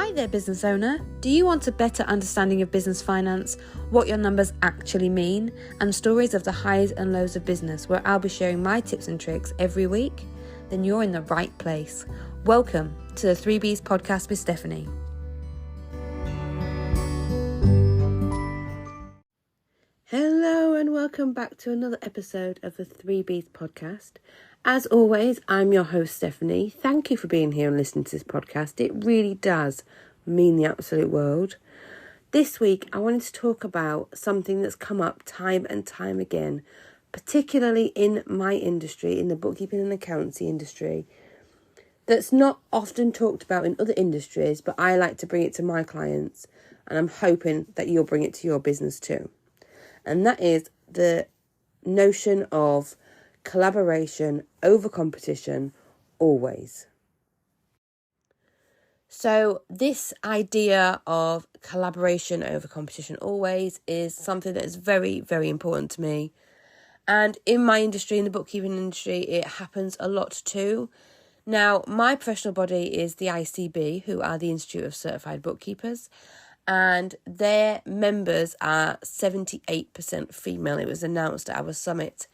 Hi there, business owner. Do you want a better understanding of business finance, what your numbers actually mean, and stories of the highs and lows of business, where I'll be sharing my tips and tricks every week? Then you're in the right place. Welcome to the 3Bs podcast with Stephanie. Hello and welcome back to another episode of the 3Bs podcast. As always, I'm your host, Stephanie. Thank you for being here and listening to this podcast. It really does mean the absolute world. This week, I wanted to talk about something that's come up time and time again, particularly in my industry, in the bookkeeping and accountancy industry, that's not often talked about in other industries, but I like to bring it to my clients, and I'm hoping that you'll bring it to your business too. And that is the notion of collaboration over competition always. So this idea of collaboration over competition always is something that is very, very important to me. And in my industry, in the bookkeeping industry, it happens a lot too. Now, my professional body is the ICB, who are the Institute of Certified Bookkeepers, and their members are 78% female. It was announced at our summit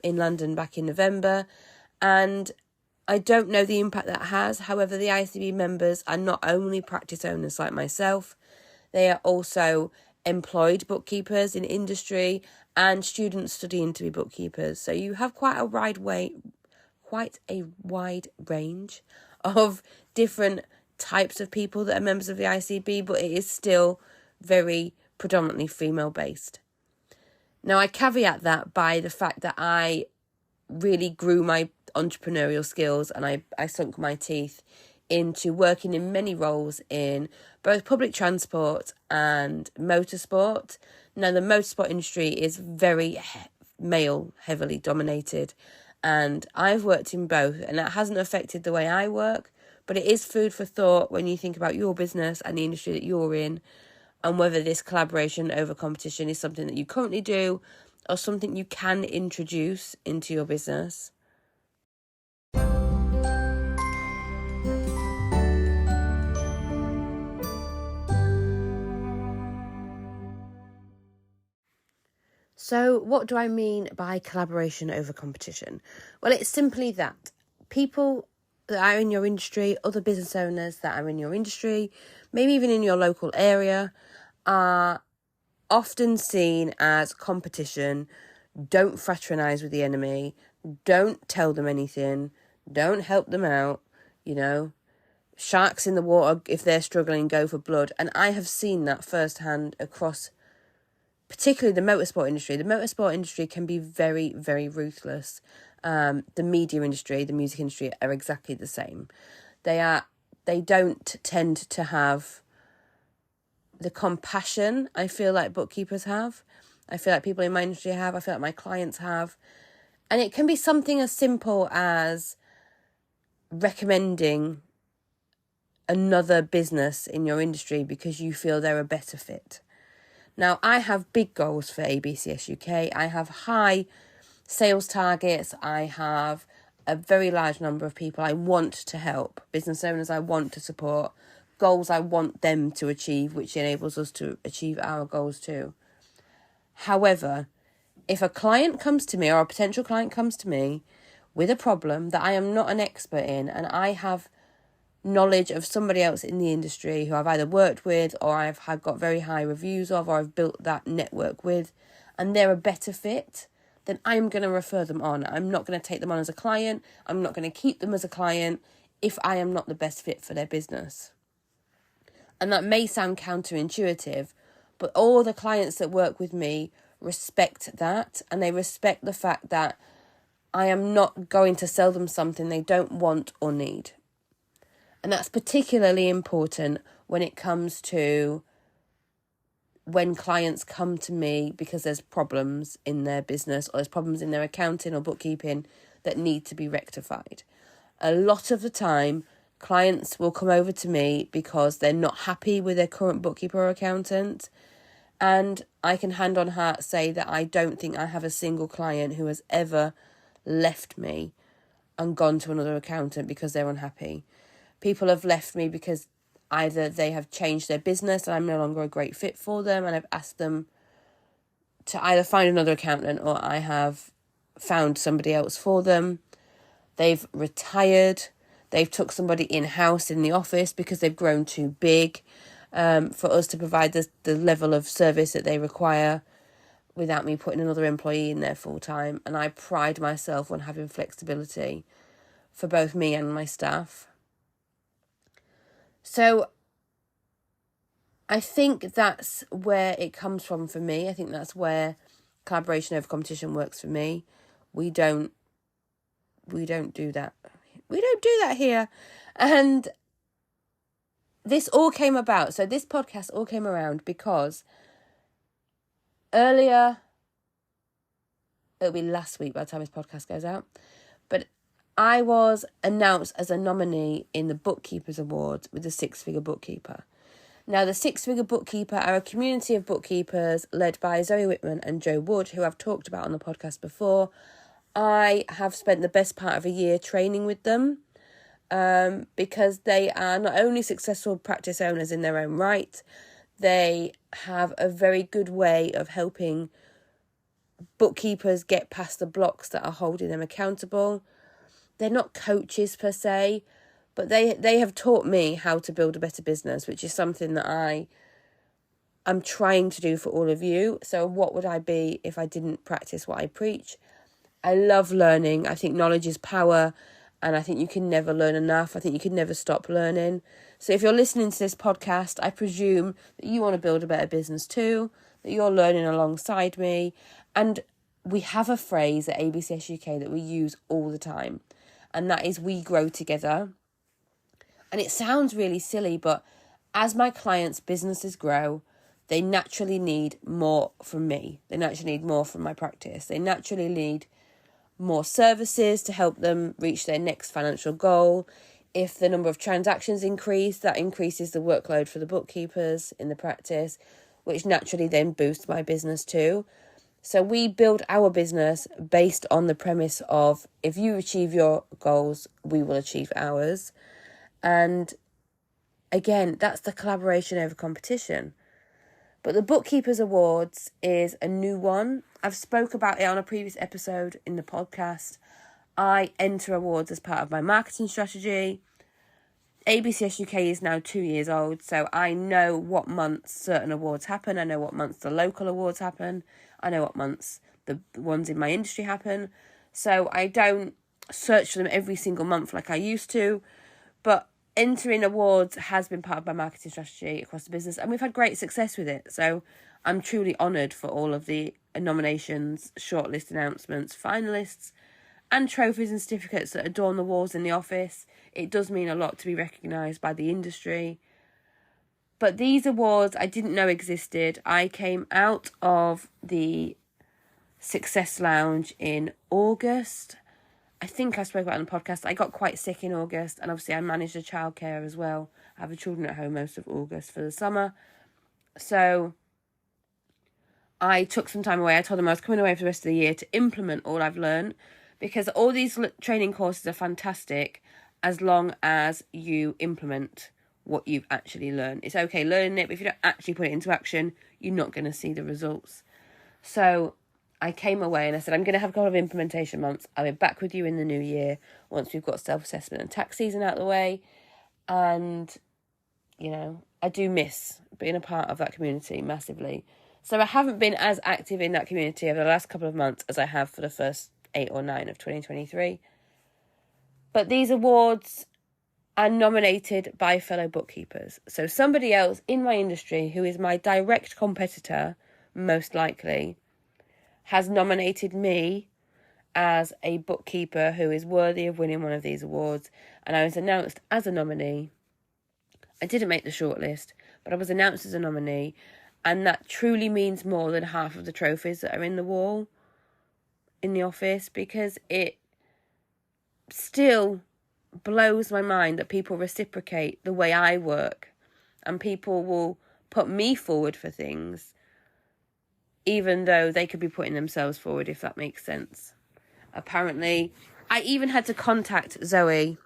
in London back in November, and I don't know the impact that has. However, the ICB members are not only practice owners like myself, they are also employed bookkeepers in industry and students studying to be bookkeepers. So you have quite a wide range of different types of people that are members of the ICB, but it is still very predominantly female based. Now, I caveat that by the fact that I really grew my entrepreneurial skills and I sunk my teeth into working in many roles in both public transport and motorsport. Now, the motorsport industry is very male heavily dominated, and I've worked in both, and that hasn't affected the way I work, but it is food for thought when you think about your business and the industry that you're in, and whether this collaboration over competition is something that you currently do or something you can introduce into your business. So what do I mean by collaboration over competition? Well, it's simply that people that are in your industry, other business owners that are in your industry, maybe even in your local area, are often seen as competition. Don't fraternise with the enemy, don't tell them anything, don't help them out, sharks in the water, if they're struggling, go for blood. And I have seen that firsthand across particularly the motorsport industry. The motorsport industry can be very, very ruthless. The media industry, the music industry are exactly the same. They don't tend to have the compassion I feel like bookkeepers have. I feel like people in my industry have. I feel like my clients have. And it can be something as simple as recommending another business in your industry because you feel they're a better fit. Now, I have big goals for ABCS UK. I have high sales targets. I have a very large number of people I want to help, business owners I want to support, goals I want them to achieve, which enables us to achieve our goals too. However, if a client comes to me or a potential client comes to me with a problem that I am not an expert in, and I have knowledge of somebody else in the industry who I've either worked with or I've got very high reviews of, or I've built that network with, and they're a better fit, then I'm going to refer them on. I'm not going to take them on as a client. I'm not going to keep them as a client if I am not the best fit for their business. And that may sound counterintuitive, but all the clients that work with me respect that, and they respect the fact that I am not going to sell them something they don't want or need. And that's particularly important when it comes to when clients come to me because there's problems in their business or there's problems in their accounting or bookkeeping that need to be rectified. A lot of the time, clients will come over to me because they're not happy with their current bookkeeper or accountant. And I can hand on heart say that I don't think I have a single client who has ever left me and gone to another accountant because they're unhappy. People have left me because either they have changed their business and I'm no longer a great fit for them, and I've asked them to either find another accountant or I have found somebody else for them. They've retired. They've took somebody in-house in the office because they've grown too big for us to provide the level of service that they require without me putting another employee in there full time. And I pride myself on having flexibility for both me and my staff. So I think that's where it comes from for me. I think that's where collaboration over competition works for me. We don't do that. We don't do that here. And this all came about. So this podcast all came around because earlier, it'll be last week by the time this podcast goes out, but I was announced as a nominee in the Bookkeepers Awards with the Six Figure Bookkeeper. Now, the Six Figure Bookkeeper are a community of bookkeepers led by Zoe Whitman and Joe Wood, who I've talked about on the podcast before. I have spent the best part of a year training with them because they are not only successful practice owners in their own right, they have a very good way of helping bookkeepers get past the blocks that are holding them accountable. They're not coaches per se, but they have taught me how to build a better business, which is something that I'm trying to do for all of you. So what would I be if I didn't practice what I preach? I love learning. I think knowledge is power, and I think you can never learn enough. I think you can never stop learning. So if you're listening to this podcast, I presume that you want to build a better business too, that you're learning alongside me. And we have a phrase at ABCS UK that we use all the time, and that is we grow together. And it sounds really silly, but as my clients' businesses grow, they naturally need more from me. They naturally need more from my practice. They naturally need more services to help them reach their next financial goal. If the number of transactions increase, that increases the workload for the bookkeepers in the practice, which naturally then boosts my business too. So we build our business based on the premise of if you achieve your goals, we will achieve ours. And again, that's the collaboration over competition. But the Bookkeepers Awards is a new one. I've spoke about it on a previous episode in the podcast. I enter awards as part of my marketing strategy. ABCS UK is now 2 years old, so I know what months certain awards happen. I know what months the local awards happen. I know what months the ones in my industry happen. So I don't search for them every single month like I used to. But entering awards has been part of my marketing strategy across the business, and we've had great success with it. So I'm truly honoured for all of the nominations, shortlist announcements, finalists, and trophies and certificates that adorn the walls in the office. It does mean a lot to be recognised by the industry. But these awards I didn't know existed. I came out of the Success Lounge in August. I think I spoke about it on the podcast. I got quite sick in August, and obviously I managed the childcare as well. I have the children at home most of August for the summer. So I took some time away. I told them I was coming away for the rest of the year to implement all I've learned, because all these training courses are fantastic as long as you implement what you've actually learned. It's okay learning it, but if you don't actually put it into action, you're not going to see the results. So I came away and I said, I'm going to have a couple of implementation months. I'll be back with you in the new year once we've got self-assessment and tax season out of the way. And, you know, I do miss being a part of that community massively. So I haven't been as active in that community over the last couple of months as I have for the first 8 or 9 of 2023. But these awards are nominated by fellow bookkeepers. So somebody else in my industry who is my direct competitor, most likely, has nominated me as a bookkeeper who is worthy of winning one of these awards. And I was announced as a nominee. I didn't make the shortlist, but I was announced as a nominee. And that truly means more than half of the trophies that are in the wall in the office, because it still blows my mind that people reciprocate the way I work, and people will put me forward for things even though they could be putting themselves forward, if that makes sense. Apparently, I even had to contact Zoe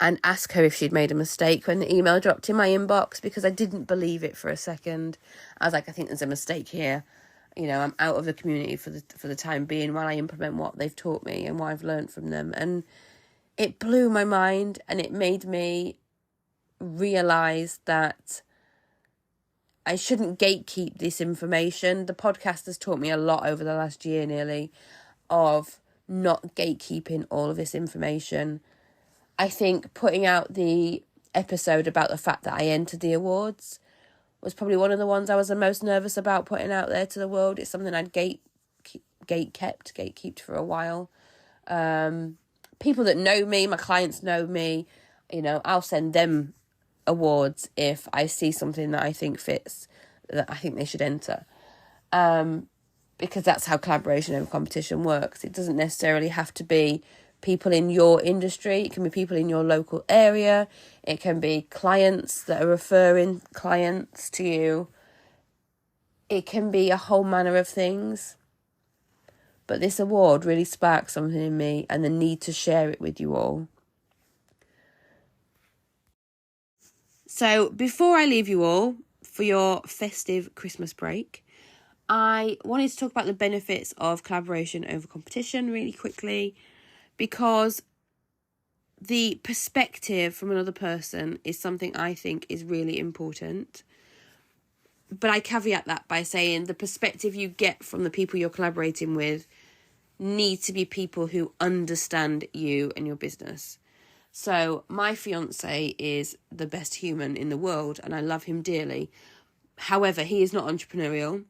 and ask her if she'd made a mistake when the email dropped in my inbox, because I didn't believe it for a second. I was like, I think there's a mistake here. I'm out of the community for the time being while I implement what they've taught me and what I've learned from them. And it blew my mind, and it made me realise that I shouldn't gatekeep this information. The podcast has taught me a lot over the last year nearly of not gatekeeping all of this information. I think putting out the episode about the fact that I entered the awards was probably one of the ones I was the most nervous about putting out there to the world. It's something I'd gatekept for a while. People that know me, my clients know me, I'll send them awards if I see something that I think fits, that I think they should enter. Because that's how collaboration over competition works. It doesn't necessarily have to be people in your industry. It can be people in your local area. It can be clients that are referring clients to you. It can be a whole manner of things. But this award really sparked something in me and the need to share it with you all. So before I leave you all for your festive Christmas break, I wanted to talk about the benefits of collaboration over competition really quickly, because the perspective from another person is something I think is really important. But I caveat that by saying the perspective you get from the people you're collaborating with need to be people who understand you and your business. So my fiance is the best human in the world and I love him dearly. However, he is not entrepreneurial.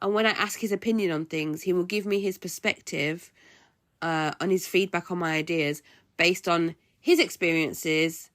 And when I ask his opinion on things, he will give me his perspective on his feedback on my ideas based on his experiences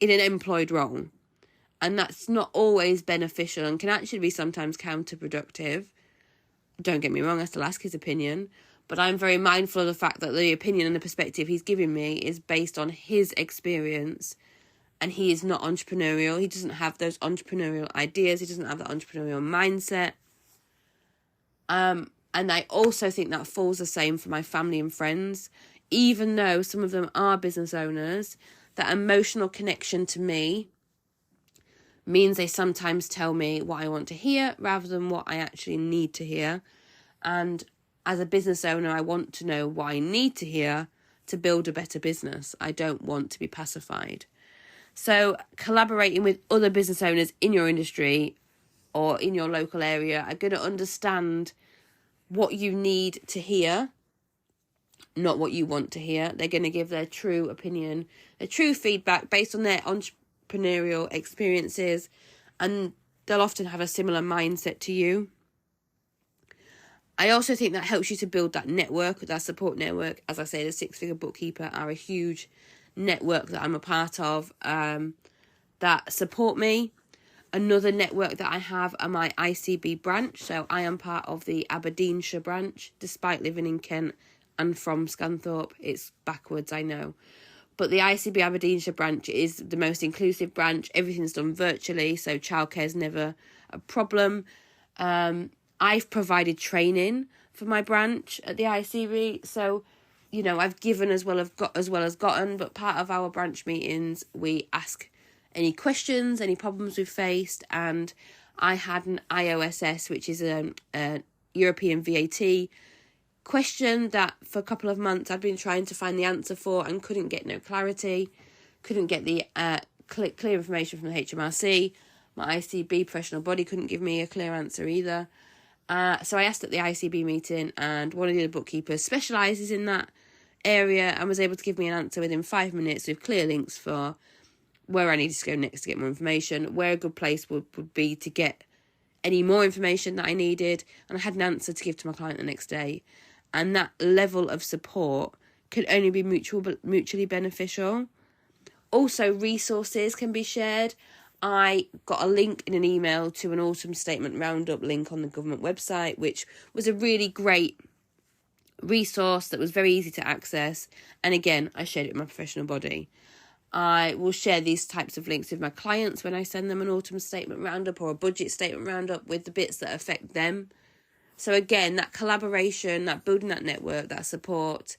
in an employed role. And that's not always beneficial and can actually be sometimes counterproductive. Don't get me wrong, I still ask his opinion. But I'm very mindful of the fact that the opinion and the perspective he's giving me is based on his experience. And he is not entrepreneurial. He doesn't have those entrepreneurial ideas. He doesn't have that entrepreneurial mindset. And I also think that falls the same for my family and friends. Even though some of them are business owners, that emotional connection to me means they sometimes tell me what I want to hear rather than what I actually need to hear. And as a business owner, I want to know what I need to hear to build a better business. I don't want to be pacified. So collaborating with other business owners in your industry or in your local area are going to understand what you need to hear, not what you want to hear. They're going to give their true opinion, their true feedback based on their entrepreneurial experiences, and they'll often have a similar mindset to you. I also think that helps you to build that network, that support network. As I say, the Six Figure Bookkeeper are a huge network that I'm a part of that support me. Another network that I have are my ICB branch. So I am part of the Aberdeenshire branch, despite living in Kent and from Scunthorpe. It's backwards, I know. But the ICB Aberdeenshire branch is the most inclusive branch. Everything's done virtually, so childcare is never a problem. I've provided training for my branch at the ICB, so I've given as well as gotten. But part of our branch meetings, we ask any questions, any problems we've faced, and I had an IOSS, which is a European VAT question that for a couple of months I'd been trying to find the answer for and couldn't get no clarity, couldn't get the clear information from the HMRC. My ICB professional body couldn't give me a clear answer either. So I asked at the ICB meeting, and one of the other bookkeepers specialises in that area and was able to give me an answer within 5 minutes with clear links for where I needed to go next to get more information, where a good place would be to get any more information that I needed, and I had an answer to give to my client the next day. And that level of support can only be mutually beneficial. Also, resources can be shared. I got a link in an email to an autumn statement roundup link on the government website, which was a really great resource that was very easy to access. And again, I shared it with my professional body. I will share these types of links with my clients when I send them an autumn statement roundup or a budget statement roundup with the bits that affect them. So again, that collaboration, that building that network, that support,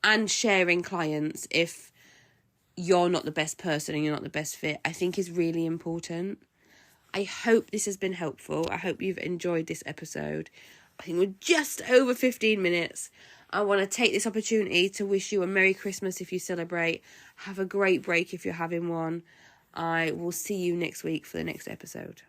and sharing clients if you're not the best person and you're not the best fit, I think is really important. I hope this has been helpful. I hope you've enjoyed this episode. I think we're just over 15 minutes. I want to take this opportunity to wish you a Merry Christmas if you celebrate. Have a great break if you're having one. I will see you next week for the next episode.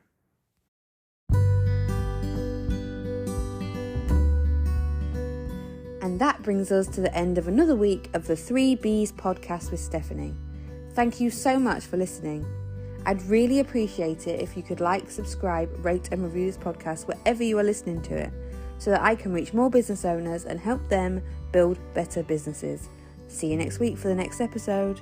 And that brings us to the end of another week of the 3Bs podcast with Stephanie. Thank you so much for listening. I'd really appreciate it if you could like, subscribe, rate and review this podcast wherever you are listening to it, so that I can reach more business owners and help them build better businesses. See you next week for the next episode.